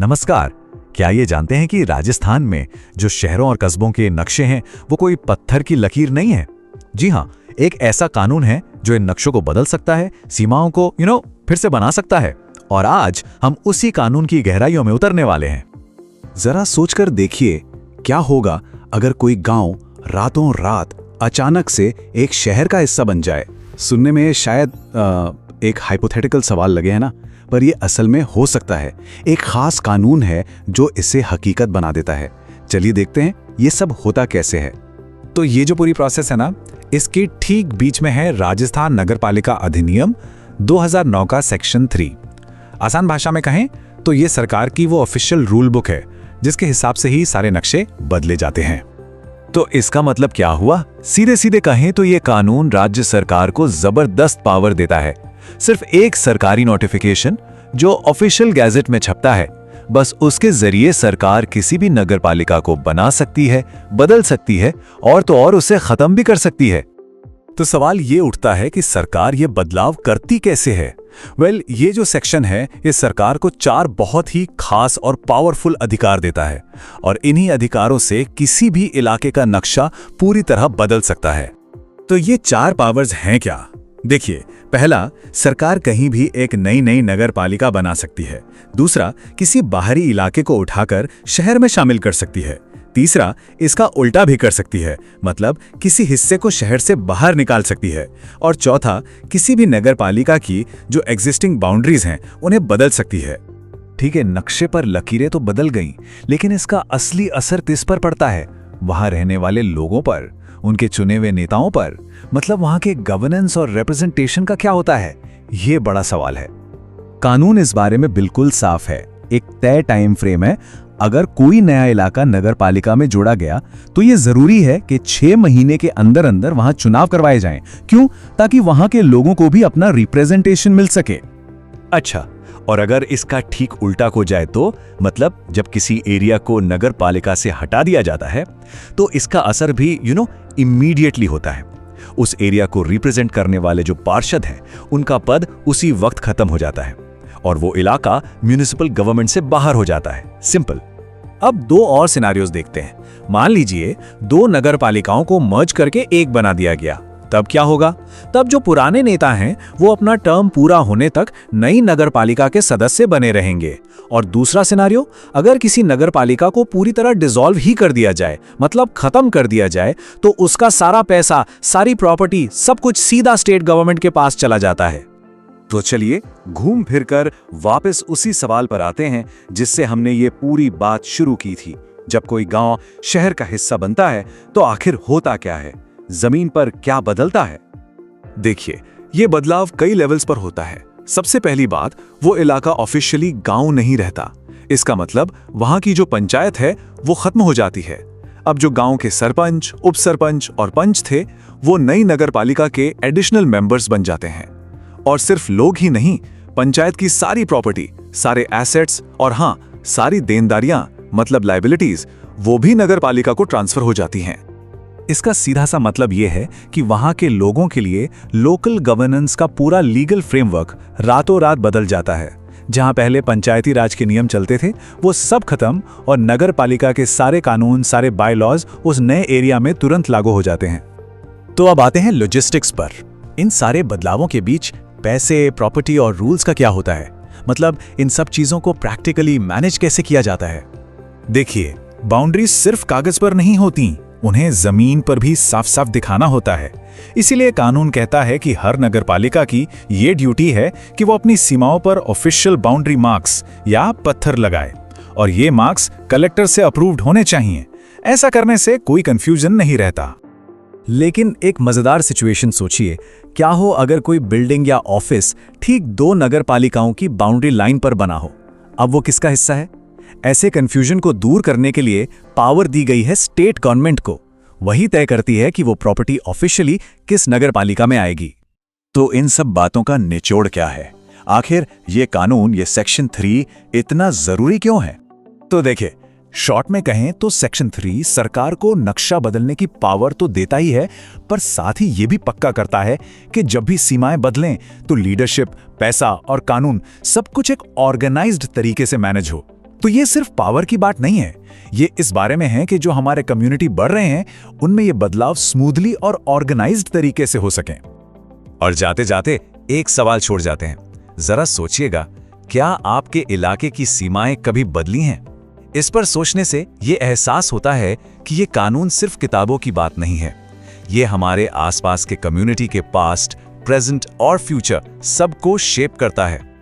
नमस्कार। क्या ये जानते हैं कि राजस्थान में जो शहरों और कस्बों के नक्शे हैं वो कोई पत्थर की लकीर नहीं है। जी हाँ, एक ऐसा कानून है जो इन नक्शों को बदल सकता है, सीमाओं को फिर से बना सकता है। और आज हम उसी कानून की गहराइयों में उतरने वाले हैं। जरा सोचकर देखिए, क्या होगा अगर कोई गांव रातों रात अचानक से एक शहर का हिस्सा बन जाए। सुनने में शायद एक हाइपोथेटिकल सवाल लगे, है ना, पर यह असल में हो सकता है। एक खास कानून है जो इसे हकीकत बना देता है। चलिए देखते हैं ये सब होता कैसे है। तो ये जो पूरी प्रोसेस है ना, इसके ठीक बीच में है राजस्थान नगरपालिका अधिनियम 2009 का सेक्शन 3। आसान भाषा में कहें तो ये सरकार की वो ऑफिशियल रूल बुक है जिसके हिसाब से ही सारे नक्शे बदले जाते हैं। तो इसका मतलब क्या हुआ? सीधे सीधे कहें तो ये कानून राज्य सरकार को जबरदस्त पावर देता है। सिर्फ एक सरकारी नोटिफिकेशन जो ऑफिशियल गैजेट में छपता है, बस उसके जरिए सरकार किसी भी नगरपालिका को बना सकती है, बदल सकती है और तो और उसे खत्म भी कर सकती है। तो सवाल ये उठता है कि सरकार ये बदलाव करती कैसे है? ये जो सेक्शन है ये सरकार को 4 बहुत ही खास और पावरफुल अधिकार देता है और इन्हीं अधिकारों से किसी भी इलाके का नक्शा पूरी तरह बदल सकता है। तो ये 4 पावर्स हैं क्या? देखिए, पहला, सरकार कहीं भी एक नई नगर पालिका बना सकती है। दूसरा, किसी बाहरी इलाके को उठाकर शहर में शामिल कर सकती है। तीसरा, इसका उल्टा भी कर सकती है, मतलब किसी हिस्से को शहर से बाहर निकाल सकती है। और चौथा, किसी भी नगर पालिका की जो एग्जिस्टिंग बाउंड्रीज हैं उन्हें बदल सकती है। ठीक है, नक्शे पर लकीरें तो बदल गईं, लेकिन इसका असली असर किस पर पड़ता है? वहां रहने वाले लोगों पर, उनके चुने हुए नेताओं पर, मतलब वहां के गवर्नेंस और रिप्रेजेंटेशन का क्या होता है? ये बड़ा सवाल है। कानून इस बारे में बिल्कुल साफ है। एक तय टाइम फ्रेम है। अगर कोई नया इलाका नगर पालिका में जोड़ा गया तो यह जरूरी है कि 6 महीने के अंदर अंदर वहां चुनाव करवाए जाएं। क्यों? ताकि वहां के लोगों को भी अपना रिप्रेजेंटेशन मिल सके। अच्छा, और अगर इसका ठीक उल्टा हो जाए तो, मतलब जब किसी एरिया को नगर पालिका से हटा दिया जाता है तो इसका असर भी इमीडिएटली होता है। उस एरिया को रिप्रेजेंट करने वाले जो पार्षद हैं उनका पद उसी वक्त खत्म हो जाता है और वो इलाका म्युनिसिपल गवर्नमेंट से बाहर हो जाता है। सिंपल। अब 2 और सिनेरियोज देखते हैं। मान लीजिए 2 नगर पालिकाओं को मर्ज करके एक बना दिया गया, तब क्या होगा? तब जो पुराने नेता हैं वो अपना टर्म पूरा होने तक नई नगर पालिका के सदस्य बने रहेंगे। और दूसरा सिनेरियो, अगर किसी नगर पालिका को पूरी तरह डिसॉल्व ही कर दिया जाए, मतलब खत्म कर दिया जाए, तो उसका सारा पैसा, सारी प्रॉपर्टी, सब कुछ सीधा स्टेट गवर्नमेंट के पास चला जाता है। तो चलिए घूम फिरकर वापस उसी सवाल पर आते हैं जिससे हमने ये पूरी बात शुरू की थी। जब कोई गांव शहर का हिस्सा बनता है तो आखिर होता क्या है? जमीन पर क्या बदलता है? देखिए, ये बदलाव कई लेवल्स पर होता है। सबसे पहली बात, वो इलाका ऑफिशियली गांव नहीं रहता। इसका मतलब वहां की जो पंचायत है वो खत्म हो जाती है। अब जो गांव के सरपंच, उप सरपंच और पंच थे वो नई नगर पालिका के एडिशनल मेंबर्स बन जाते हैं। और सिर्फ लोग ही नहीं, पंचायत की सारी प्रॉपर्टी, सारे एसेट्स और हाँ, सारी देनदारियां मतलब लायबिलिटीज, वो भी नगर पालिका को ट्रांसफर हो जाती हैं। इसका सीधा सा मतलब यह है कि वहां के लोगों के लिए लोकल गवर्नेंस का पूरा लीगल फ्रेमवर्क रातों रात बदल जाता है। जहां पहले पंचायती राज के नियम चलते थे वो सब खत्म और नगर पालिका के सारे कानून, सारे बायलॉज उस नए एरिया में तुरंत लागू हो जाते हैं। तो अब आते हैं लॉजिस्टिक्स पर। इन सारे बदलावों के बीच पैसे, प्रॉपर्टी और रूल्स का क्या होता है? मतलब इन सब चीजों को प्रैक्टिकली मैनेज कैसे किया जाता है? देखिए, बाउंड्रीज सिर्फ कागज पर नहीं होती, उन्हें जमीन पर भी साफ साफ दिखाना होता है। इसीलिए कानून कहता है कि हर नगरपालिका की ये ड्यूटी है कि वो अपनी सीमाओं पर ऑफिशियल बाउंड्री मार्क्स या पत्थर लगाए और ये मार्क्स कलेक्टर से अप्रूव्ड होने चाहिए। ऐसा करने से कोई कंफ्यूजन नहीं रहता। लेकिन एक मजेदार सिचुएशन सोचिए, क्या हो अगर कोई बिल्डिंग या ऑफिस ठीक 2 नगर पालिकाओं की बाउंड्री लाइन पर बना हो? अब वो किसका हिस्सा है? ऐसे कंफ्यूजन को दूर करने के लिए पावर दी गई है स्टेट गवर्नमेंट को। वही तय करती है कि वो प्रॉपर्टी ऑफिशियली किस नगर पालिका में आएगी। तो इन सब बातों का निचोड़ क्या है? आखिर ये कानून, ये सेक्शन 3 इतना जरूरी क्यों है? तो देखिए, शॉर्ट में कहें तो सेक्शन 3 सरकार को नक्शा बदलने की पावर तो देता ही है, पर साथ ही ये भी पक्का करता है कि जब भी सीमाएं बदलें तो लीडरशिप, पैसा और कानून सब कुछ एक ऑर्गेनाइज्ड तरीके से मैनेज हो। तो ये सिर्फ पावर की बात नहीं है, ये इस बारे में है कि जो हमारे कम्युनिटी बढ़ रहे हैं उनमें ये बदलाव स्मूथली और ऑर्गेनाइज्ड तरीके से हो सकें। और जाते जाते एक सवाल छोड़ जाते हैं, जरा सोचिएगा, क्या आपके इलाके की सीमाएं कभी बदली हैं? इस पर सोचने से ये एहसास होता है कि ये कानून सिर्फ किताबों की बात नहीं है, ये हमारे आसपास के कम्युनिटी के पास्ट, प्रेजेंट और फ्यूचर सबको शेप करता है।